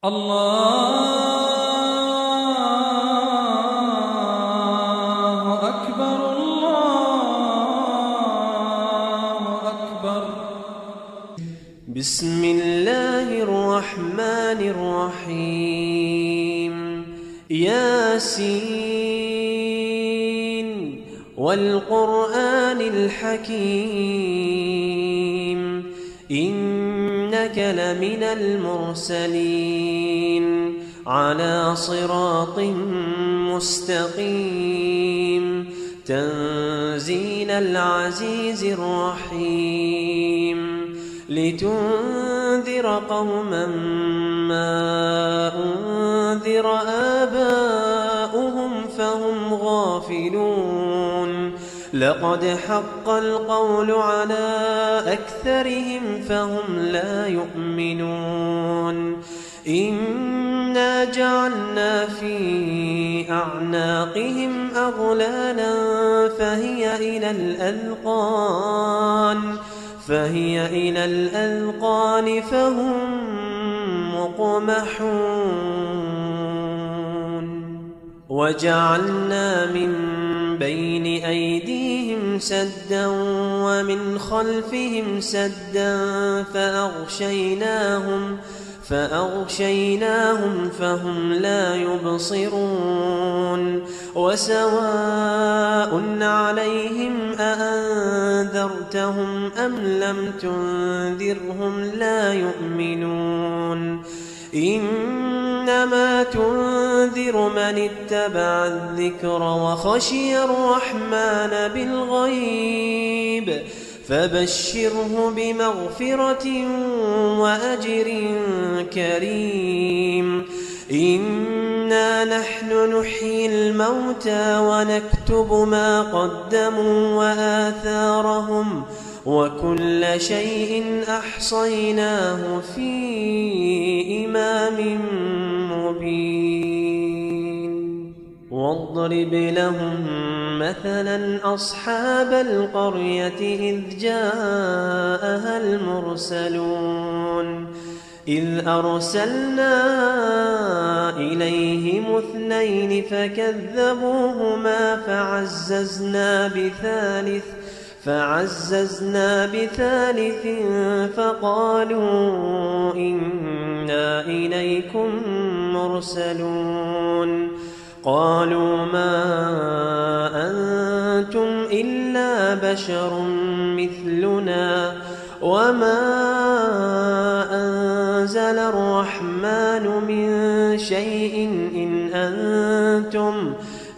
الله أكبر الله أكبر. بسم الله الرحمن الرحيم. ياسين والقرآن الحكيم إنك لمن المرسلين على صراط مستقيم تنزيل العزيز الرحيم لتنذر قوما ما أنذر آباؤهم فهم غافلون لقد حق القول على أكثرهم فهم لا يؤمنون إنا جعلنا في أعناقهم أغلالا فهي إلى الأذقان فهم مقمحون وجعلنا من بين أيديهم سدا ومن خلفهم سدا فأغشيناهم فهم لا يبصرون وسواء عليهم أأنذرتهم أم لم تنذرهم لا يؤمنون إنما تنذر من اتبع الذكر وخشي الرحمن بالغيب فبشره بمغفرة وأجر كريم إنا نحن نحيي الموتى ونكتب ما قدموا وآثارهم وكل شيء أحصيناه في إمام مبين واضرب لهم مثلا أصحاب القرية إذ جاءها المرسلون إذ أرسلنا إليهم اثنين فكذبوهما فعززنا بثالث فقالوا إنا إليكم مرسلون قالوا ما أنتم إلا بشر مثلنا وما أنزل الرحمن من شيء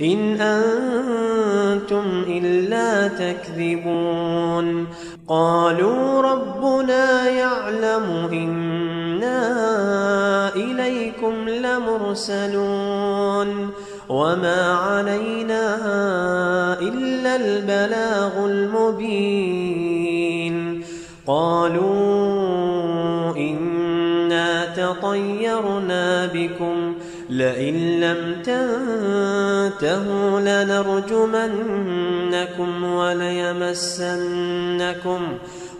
إن أنتم إلا تكذبون قالوا ربنا يعلم إنا إليكم لمرسلون وما علينا إلا البلاغ المبين قالوا إنا تطيرنا بكم لئن لم تنتهوا لنرجمنكم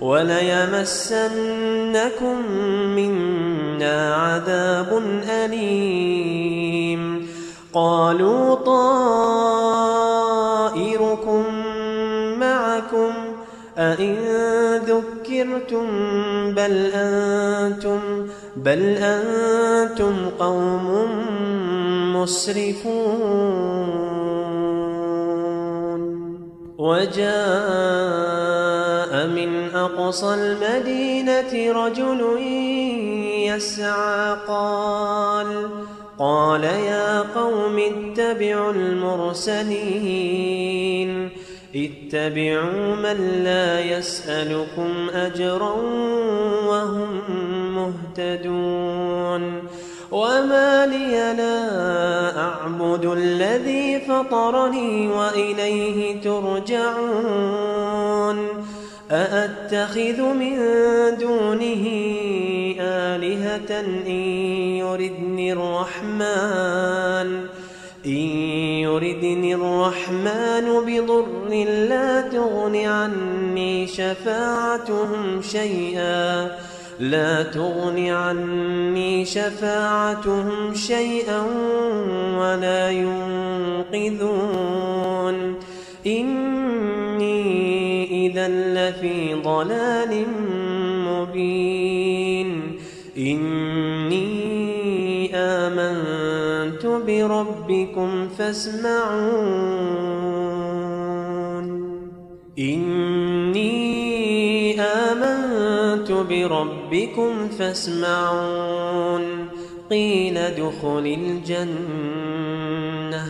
وليمسنكم منا عذاب أليم قالوا طائركم معكم أئن ذكرتم بل أنتم قوم مسرفون وجاء من أقصى المدينة رجل يسعى قال يا قوم اتبعوا المرسلين اتبعوا من لا يسألكم أجرا وهم مهتدون وما لي لا أعبد الذي فطرني وإليه ترجعون أأتخذ من دونه آلهة إن يردني الرحمن بضر لا تغن عني شفاعتهم شيئا لا تغن عني شفاعتهم شيئا ولا ينقذون إني إذا لفي ضلال مبين إني آمنت بربكم فاسمعون إني آمنت بربكم فاسمعون قيل ادخل الجنة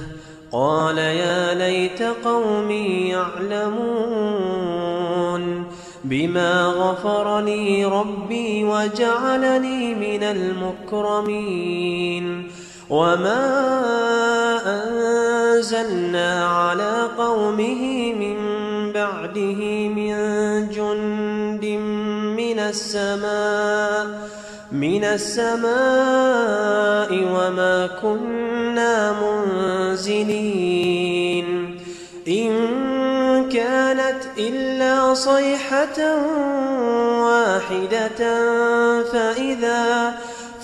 قال يا ليت قومي يعلمون بما غفر لي ربي وجعلني من المكرمين وما أنزلنا على قومه من بعده من جند من السماء وما كنا منزلين إن كانت إلا صيحة واحدة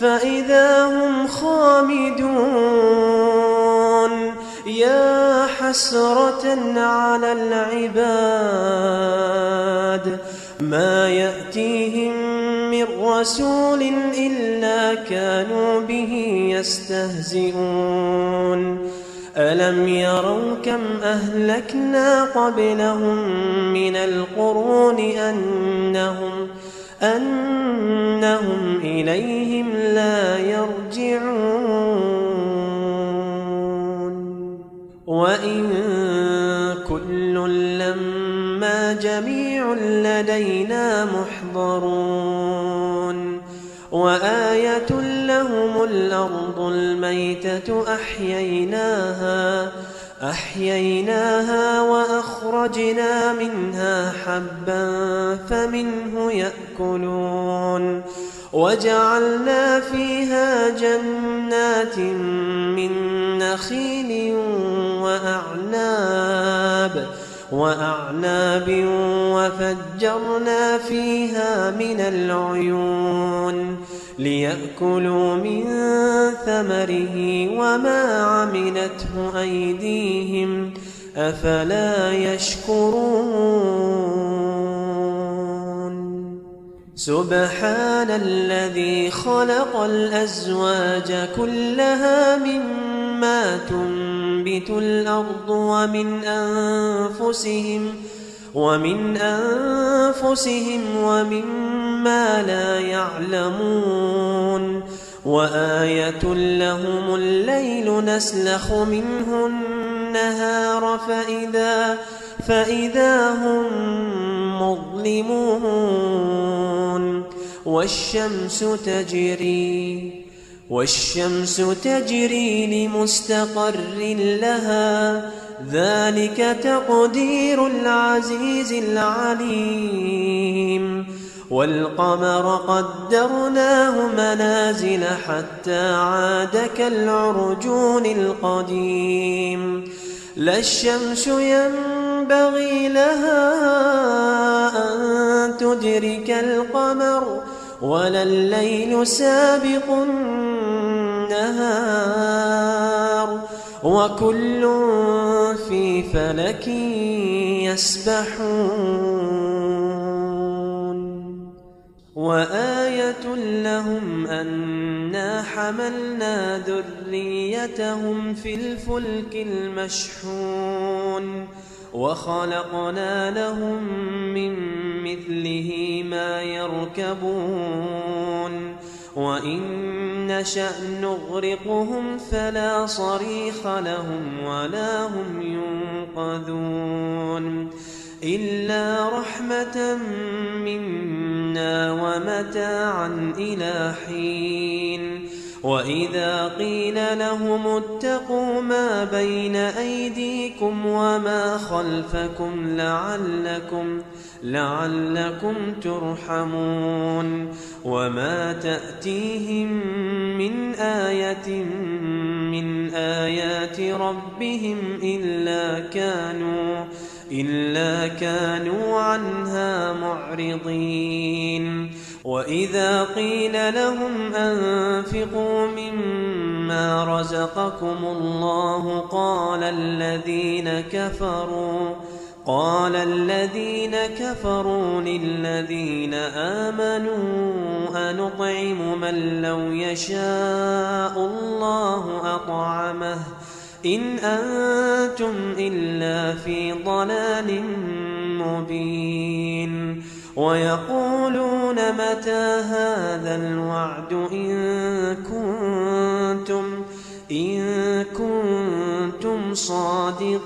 فإذا هم خامدون يا حسرة على العباد ما يأتيهم من رسول إلا كانوا به يستهزئون ألم يروا كم أهلكنا قبلهم من القرون أنهم إليهم لا يرجعون وإن كل لما جميع لدينا محضرون وآية لهم الأرض الميتة أحييناها وأخرجنا منها حبا فمنه يأكلون وجعلنا فيها جنات من نخيل وأعناب وفجرنا فيها من العيون ليأكلوا من ثمره وما عملته أيديهم أفلا يشكرون سبحان الذي خلق الأزواج كلها مما تنبت الأرض ومن أنفسهم ومما لا يعلمون وآية لهم الليل نسلخ منه النهار فإذا هم مظلمون والشمس تجري لمستقر لها ذلك تقدير العزيز العليم والقمر قدرناه منازل حتى عاد كالعرجون القديم لا الشمس ينبغي لها أن تدرك القمر ولا الليل سابق النهار وكل في فلك يسبحون وآية لهم أنا حملنا ذريتهم في الفلك المشحون وخلقنا لهم من مثله ما يركبون وإن نشأ نغرقهم فلا صريخ لهم ولا هم ينقذون إلا رحمة منا ومتاعا إلى حين وإذا قيل لهم اتقوا ما بين أيديكم وما خلفكم لعلكم ترحمون وما تأتيهم من آية من آيات ربهم إلا كانوا عنها معرضين وإذا قيل لهم أنفقوا مما رزقكم الله قال الذين كفروا للذين آمنوا أنطعم من لو يشاء الله أطعمه إن أنتم إلا في ضلال مبين ويقولون متى هذا الوعد إن كنتم صادقين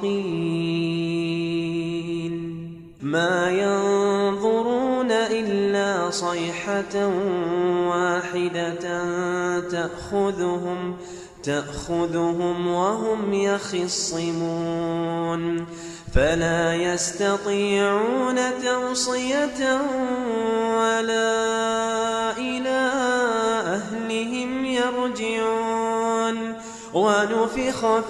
ما ينظرون إلا صيحة واحدة تأخذهم وهم يخصمون فلا يستطيعون توصية ولا إلى أهلهم يرجعون ونفخ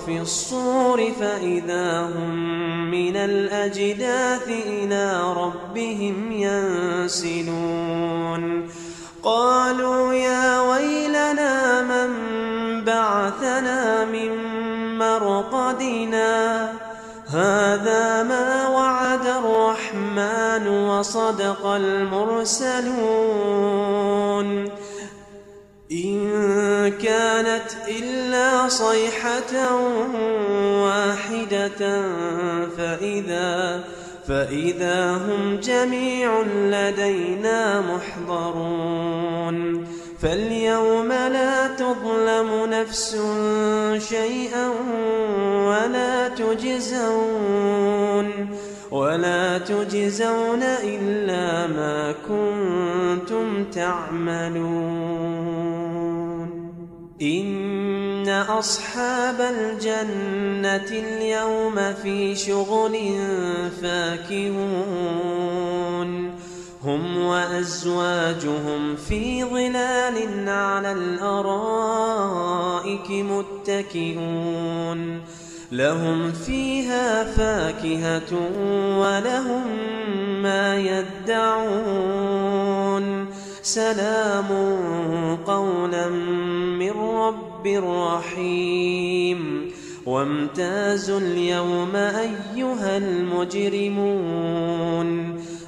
في الصور فإذا هم من الأجداث إلى ربهم ينسلون قالوا يا ويلنا من بعثنا من مرقدنا هذا ما وعد الرحمن وصدق المرسلون إن كانت إلا صيحة واحدة فإذا هم جميع لدينا محضرون فاليوم لا تظلم نفس شيئا ولا تجزون إلا ما كنتم تعملون إن أصحاب الجنة اليوم في شغل فاكهون هم وأزواجهم في ظلال على الأرائك متكئون لهم فيها فاكهة ولهم ما يدعون سلام قولا من رب رحيم وامتازوا اليوم أيها المجرمون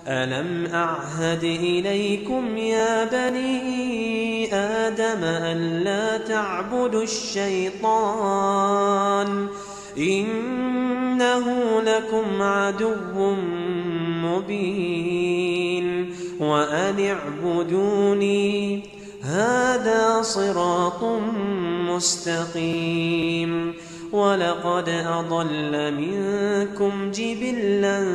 ألم أعهد إليكم يا بني آدم ألا تعبدوا الشيطان إنه لكم عدو مبين وأن اعبدوني هذا صراط مستقيم ولقد أضل منكم جبلا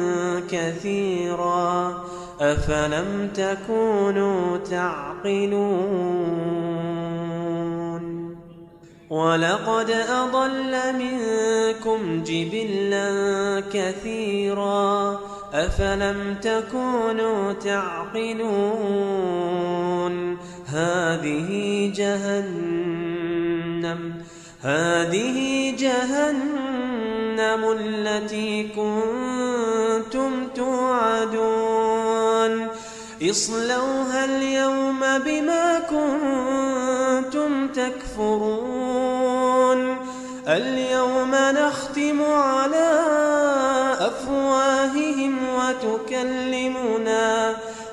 كثيرا أفلم تكونوا تعقلون ولقد أضل منكم جبلا كثيرا أفلم تكونوا تعقلون هذه جهنم التي كنتم توعدون اصلوها اليوم بما كنتم تكفرون اليوم نختم على أفواههم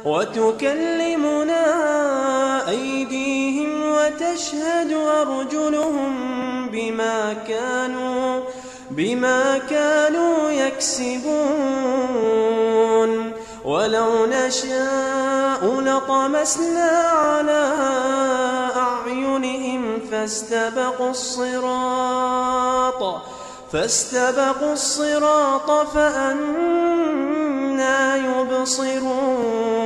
وتكلمنا أيديهم وتشهد أرجلهم بما كانوا يكسبون ولو نشاء لطمسنا على أعينهم فاستبقوا الصراط فأنى يبصرون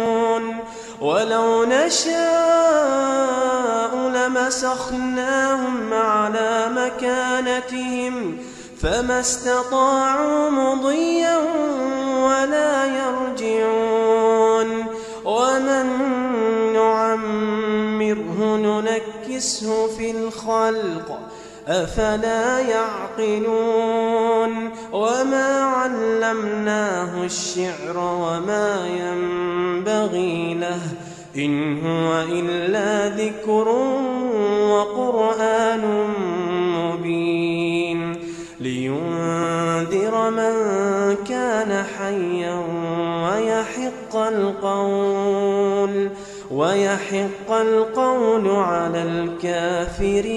ولو نشاء لمسخناهم على مكانتهم فما استطاعوا مضيا ولا يرجعون ومن نعمره ننكسه في الخلق أفلا يعقلون وما علمناه الشعر وما ينبغي له إن هو إلا ذكر وقرآن مبين لينذر من كان حيا ويحق القول على الكافرين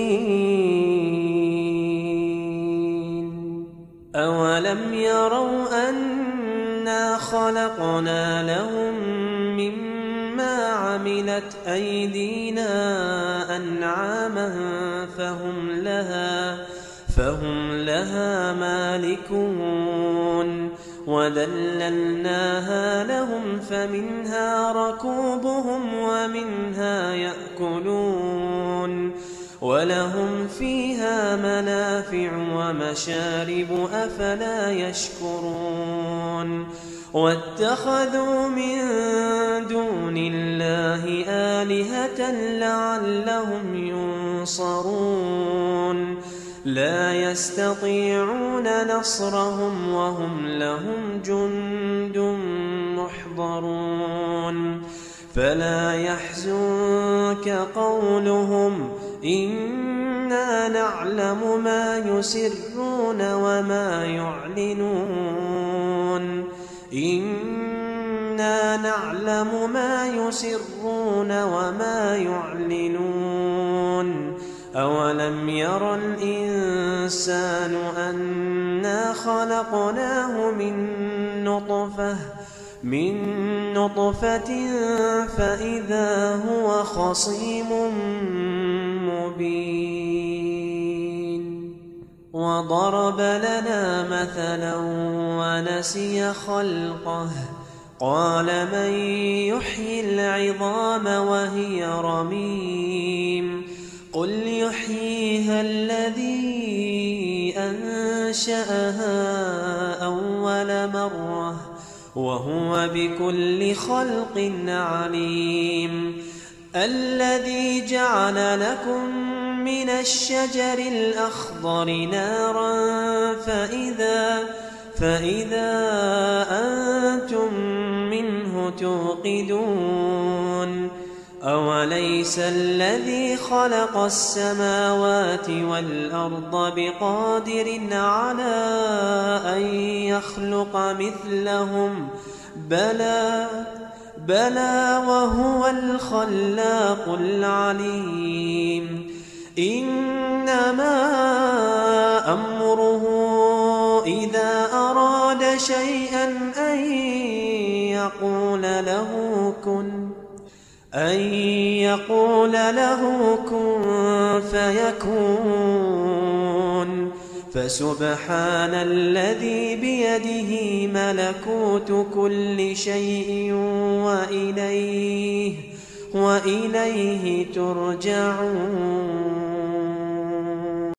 أولم يروا أنا خلقنا لهم مما عملت أيدينا أنعاما فهم لها مالكون وذللناها لهم فمنها ركوبهم ومنها يأكلون ولهم فيها منافع ومشارب أفلا يشكرون واتخذوا من دون الله آلهة لعلهم ينصرون لا يستطيعون نصرهم وهم لهم جند محضرون فلا يحزنك قولهم إنا نعلم ما يسرون وما يعلنون إنا نعلم ما يسرون وما يعلنون أولم ير الإنسان أنا خلقناه من نطفة فإذا هو خصيم مبين وضرب لنا مثلا ونسي خلقه قال من يحيي العظام وهي رميم قل يحييها الذي أنشأها أول مرة وهو بكل خلق عليم الذي جعل لكم من الشجر الأخضر نارا فإذا أنتم منه توقدون أوليس الذي خلق السماوات والأرض بقادر على أن يخلق مثلهم بلى وهو الخلاق العليم إنما أمره إذا أراد شيئا أن يقول له كن فيكون فسبحان الذي بيده ملكوت كل شيء وإليه ترجعون